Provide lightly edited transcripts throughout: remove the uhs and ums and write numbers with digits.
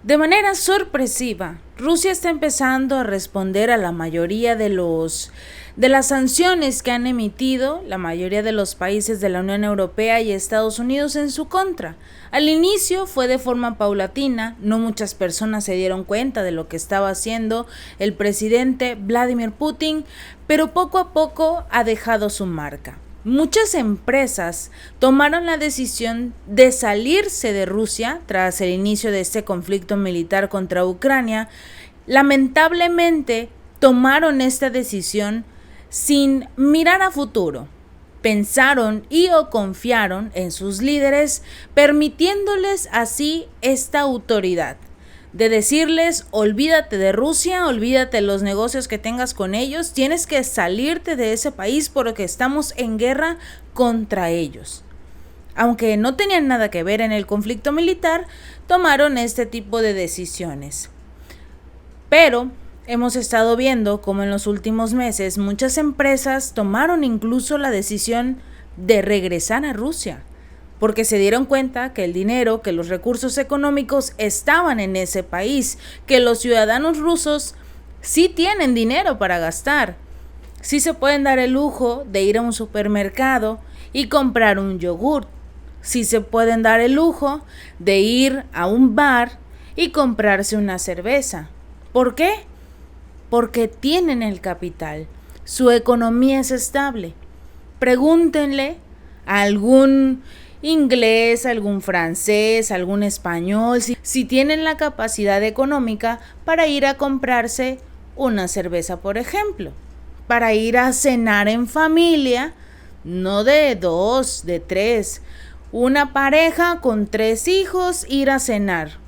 De manera sorpresiva, Rusia está empezando a responder a la mayoría de las sanciones que han emitido la mayoría de los países de la Unión Europea y Estados Unidos en su contra. Al inicio fue de forma paulatina, no muchas personas se dieron cuenta de lo que estaba haciendo el presidente Vladimir Putin, pero poco a poco ha dejado su marca. Muchas empresas tomaron la decisión de salirse de Rusia tras el inicio de este conflicto militar contra Ucrania. Lamentablemente, tomaron esta decisión sin mirar a futuro. Pensaron o confiaron en sus líderes, permitiéndoles así esta autoridad de decirles: olvídate de Rusia, olvídate de los negocios que tengas con ellos, tienes que salirte de ese país porque estamos en guerra contra ellos. Aunque no tenían nada que ver en el conflicto militar, tomaron este tipo de decisiones. Pero hemos estado viendo cómo en los últimos meses muchas empresas tomaron incluso la decisión de regresar a Rusia, porque se dieron cuenta que el dinero, que los recursos económicos estaban en ese país, que los ciudadanos rusos sí tienen dinero para gastar, sí se pueden dar el lujo de ir a un supermercado y comprar un yogurt, sí se pueden dar el lujo de ir a un bar y comprarse una cerveza. ¿Por qué? Porque tienen el capital, su economía es estable. Pregúntenle a algún inglés, algún francés, algún español, si tienen la capacidad económica para ir a comprarse una cerveza, por ejemplo, para ir a cenar en familia, no de 2, de 3, una pareja con 3 hijos, ir a cenar.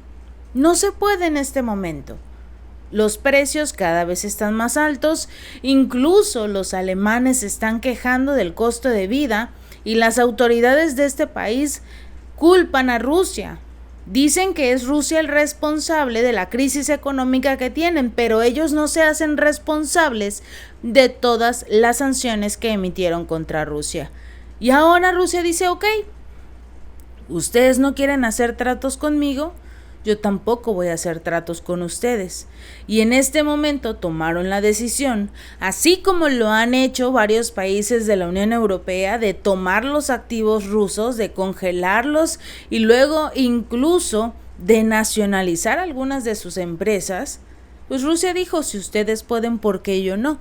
No se puede en este momento. Los precios cada vez están más altos, incluso los alemanes se están quejando del costo de vida y las autoridades de este país culpan a Rusia. Dicen que es Rusia el responsable de la crisis económica que tienen, pero ellos no se hacen responsables de todas las sanciones que emitieron contra Rusia. Y ahora Rusia dice: ok, ustedes no quieren hacer tratos conmigo, yo tampoco voy a hacer tratos con ustedes. Y en este momento tomaron la decisión, así como lo han hecho varios países de la Unión Europea, de tomar los activos rusos, de congelarlos y luego incluso de nacionalizar algunas de sus empresas. Pues Rusia dijo: si ustedes pueden, ¿por qué yo no?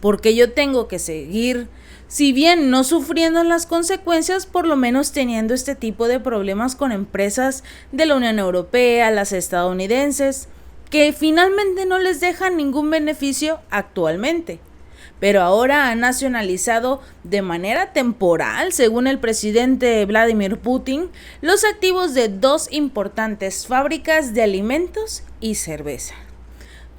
Porque yo tengo que seguir, si bien no sufriendo las consecuencias, por lo menos teniendo este tipo de problemas con empresas de la Unión Europea, las estadounidenses, que finalmente no les dejan ningún beneficio actualmente. Pero ahora han nacionalizado de manera temporal, según el presidente Vladimir Putin, los activos de 2 importantes fábricas de alimentos y cerveza.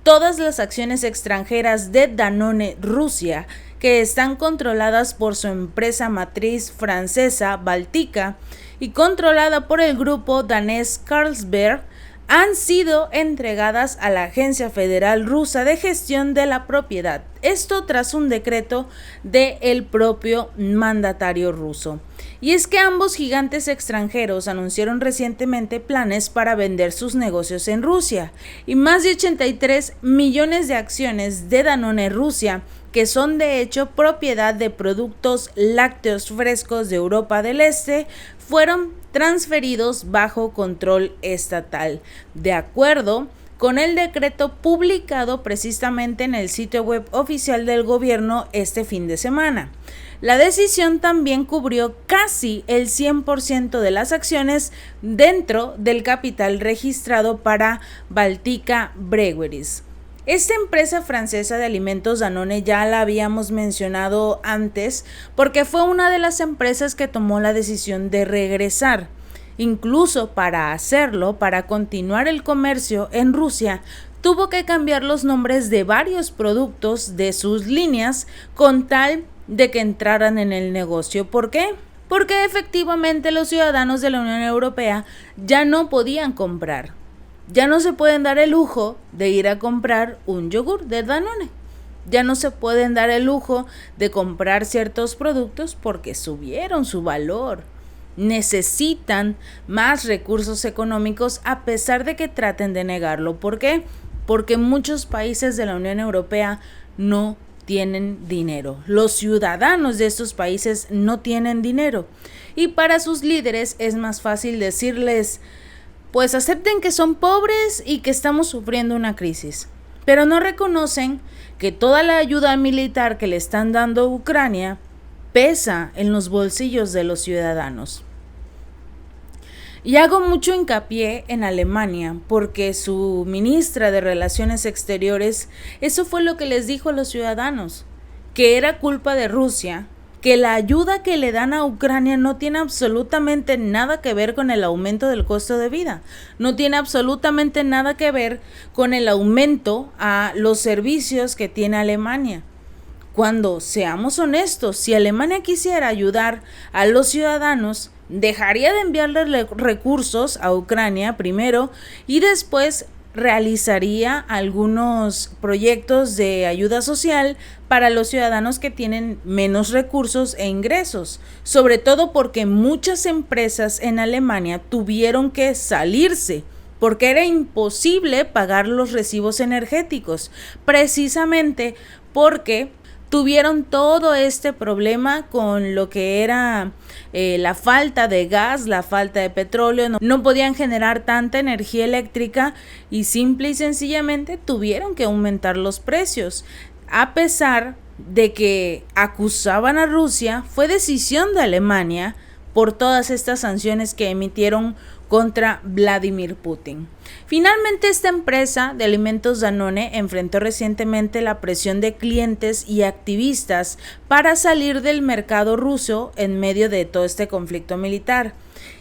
Todas las acciones extranjeras de Danone Rusia, que están controladas por su empresa matriz francesa Baltika y controlada por el grupo danés Carlsberg, han sido entregadas a la Agencia Federal Rusa de Gestión de la Propiedad. Esto tras un decreto del propio mandatario ruso. Y es que ambos gigantes extranjeros anunciaron recientemente planes para vender sus negocios en Rusia, y más de 83 millones de acciones de Danone Rusia, que son de hecho propiedad de Productos Lácteos Frescos de Europa del Este, fueron transferidos bajo control estatal, de acuerdo con el decreto publicado precisamente en el sitio web oficial del gobierno este fin de semana. La decisión también cubrió casi el 100% de las acciones dentro del capital registrado para Baltika Breweries. Esta empresa francesa de alimentos Danone ya la habíamos mencionado antes porque fue una de las empresas que tomó la decisión de regresar. Incluso para hacerlo, para continuar el comercio en Rusia, tuvo que cambiar los nombres de varios productos de sus líneas con tal de que entraran en el negocio. ¿Por qué? Porque efectivamente los ciudadanos de la Unión Europea ya no podían comprar. Ya no se pueden dar el lujo de ir a comprar un yogur de Danone. Ya no se pueden dar el lujo de comprar ciertos productos porque subieron su valor. necesitan más recursos económicos a pesar de que traten de negarlo. ¿Por qué? Porque muchos países de la Unión Europea no tienen dinero. Los ciudadanos de estos países no tienen dinero. Y para sus líderes es más fácil decirles, pues acepten que son pobres y que estamos sufriendo una crisis. Pero no reconocen que toda la ayuda militar que le están dando a Ucrania pesa en los bolsillos de los ciudadanos. Y hago mucho hincapié en Alemania porque su ministra de Relaciones Exteriores, eso fue lo que les dijo a los ciudadanos, que era culpa de Rusia, que la ayuda que le dan a Ucrania no tiene absolutamente nada que ver con el aumento del costo de vida, no tiene absolutamente nada que ver con el aumento a los servicios que tiene Alemania. Cuando seamos honestos, si Alemania quisiera ayudar a los ciudadanos, dejaría de enviarle recursos a Ucrania primero y después realizaría algunos proyectos de ayuda social para los ciudadanos que tienen menos recursos e ingresos, sobre todo porque muchas empresas en Alemania tuvieron que salirse porque era imposible pagar los recibos energéticos, precisamente porque tuvieron todo este problema con lo que era la falta de gas, la falta de petróleo, no podían generar tanta energía eléctrica y simple y sencillamente tuvieron que aumentar los precios. A pesar de que acusaban a Rusia, fue decisión de Alemania por todas estas sanciones que emitieron contra Vladimir Putin. Finalmente, esta empresa de alimentos Danone enfrentó recientemente la presión de clientes y activistas para salir del mercado ruso en medio de todo este conflicto militar.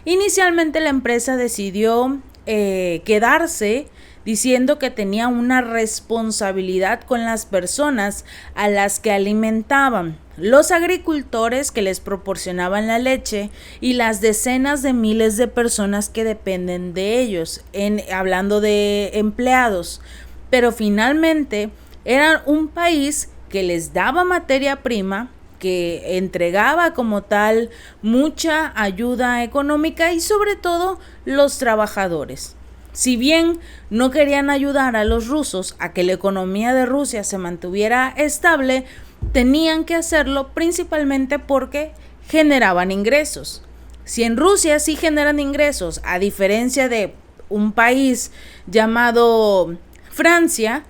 Inicialmente la empresa decidió quedarse diciendo que tenía una responsabilidad con las personas a las que alimentaban, los agricultores que les proporcionaban la leche y las decenas de miles de personas que dependen de ellos, hablando de empleados. Pero finalmente eran un país que les daba materia prima, que entregaba como tal mucha ayuda económica y sobre todo los trabajadores. Si bien no querían ayudar a los rusos a que la economía de Rusia se mantuviera estable, tenían que hacerlo principalmente porque generaban ingresos. Si en Rusia sí generan ingresos, a diferencia de un país llamado Francia,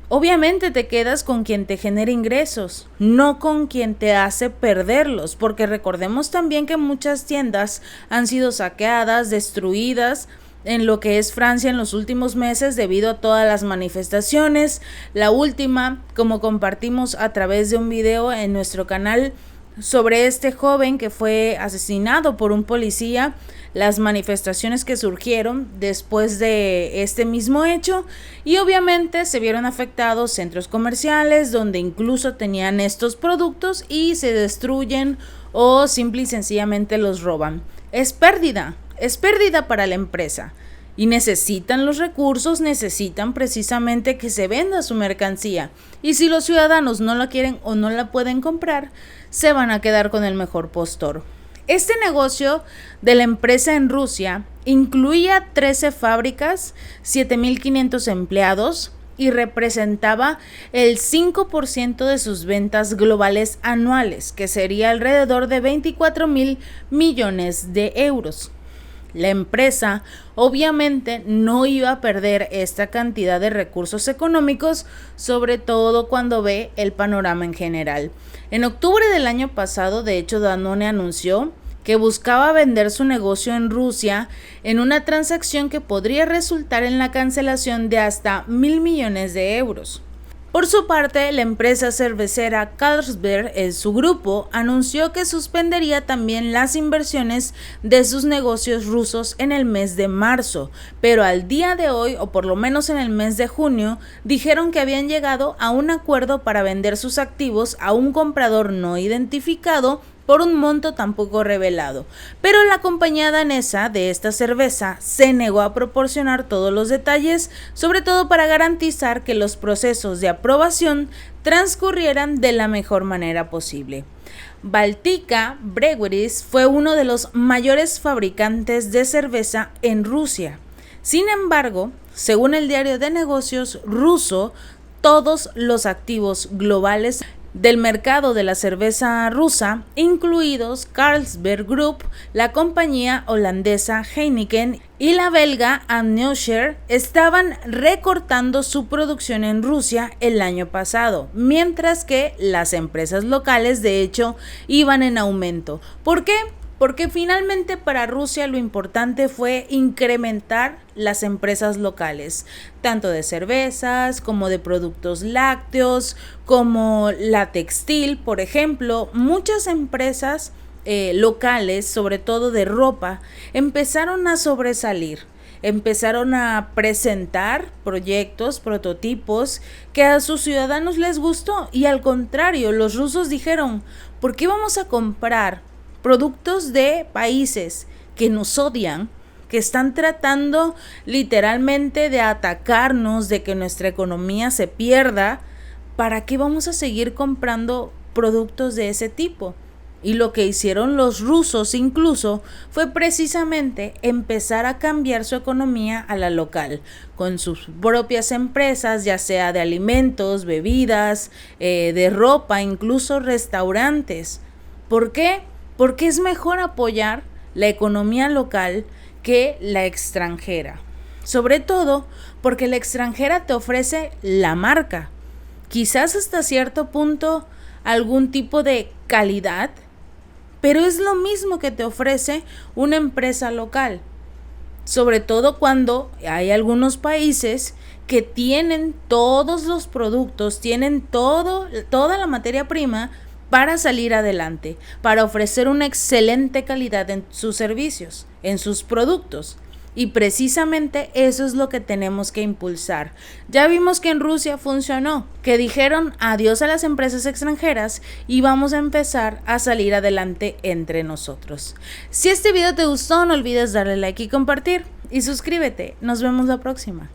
obviamente te quedas con quien te genera ingresos, no con quien te hace perderlos, porque recordemos también que muchas tiendas han sido saqueadas, destruidas en lo que es Francia en los últimos meses debido a todas las manifestaciones. La última, como compartimos a través de un video en nuestro canal sobre este joven que fue asesinado por un policía, las manifestaciones que surgieron después de este mismo hecho, y obviamente se vieron afectados centros comerciales donde incluso tenían estos productos y se destruyen o simple y sencillamente los roban. Es pérdida para la empresa y necesitan los recursos, necesitan precisamente que se venda su mercancía, y si los ciudadanos no la quieren o no la pueden comprar, se van a quedar con el mejor postor. Este negocio de la empresa en Rusia incluía 13 fábricas, 7,500 empleados y representaba el 5% de sus ventas globales anuales, que sería alrededor de 24,000 millones de euros. La empresa obviamente no iba a perder esta cantidad de recursos económicos, sobre todo cuando ve el panorama en general. En octubre del año pasado, de hecho, Danone anunció que buscaba vender su negocio en Rusia en una transacción que podría resultar en la cancelación de hasta 1,000 millones de euros. Por su parte, la empresa cervecera Carlsberg, en su grupo, anunció que suspendería también las inversiones de sus negocios rusos en el mes de marzo, pero al día de hoy, o por lo menos en el mes de junio, dijeron que habían llegado a un acuerdo para vender sus activos a un comprador no identificado por un monto tampoco revelado, pero la compañía danesa de esta cerveza se negó a proporcionar todos los detalles, sobre todo para garantizar que los procesos de aprobación transcurrieran de la mejor manera posible. Baltika Breweries fue uno de los mayores fabricantes de cerveza en Rusia. Sin embargo, según el diario de negocios ruso, todos los activos globales del mercado de la cerveza rusa, incluidos Carlsberg Group, la compañía holandesa Heineken y la belga Anheuser, estaban recortando su producción en Rusia el año pasado, mientras que las empresas locales de hecho iban en aumento. ¿Por qué? Porque finalmente para Rusia lo importante fue incrementar las empresas locales, tanto de cervezas como de productos lácteos, como la textil, por ejemplo. Muchas empresas locales, sobre todo de ropa, empezaron a sobresalir. Empezaron a presentar proyectos, prototipos que a sus ciudadanos les gustó, y al contrario, los rusos dijeron, ¿por qué vamos a comprar productos de países que nos odian, que están tratando literalmente de atacarnos, de que nuestra economía se pierda? ¿Para qué vamos a seguir comprando productos de ese tipo? Y lo que hicieron los rusos incluso fue precisamente empezar a cambiar su economía a la local, con sus propias empresas, ya sea de alimentos, bebidas, de ropa, incluso restaurantes. ¿Por qué? Porque es mejor apoyar la economía local que la extranjera. Sobre todo porque la extranjera te ofrece la marca, quizás hasta cierto punto algún tipo de calidad, pero es lo mismo que te ofrece una empresa local. Sobre todo cuando hay algunos países que tienen todos los productos, tienen toda la materia prima para salir adelante, para ofrecer una excelente calidad en sus servicios, en sus productos. Y precisamente eso es lo que tenemos que impulsar. Ya vimos que en Rusia funcionó, que dijeron adiós a las empresas extranjeras y vamos a empezar a salir adelante entre nosotros. Si este video te gustó, no olvides darle like y compartir. Y suscríbete. Nos vemos la próxima.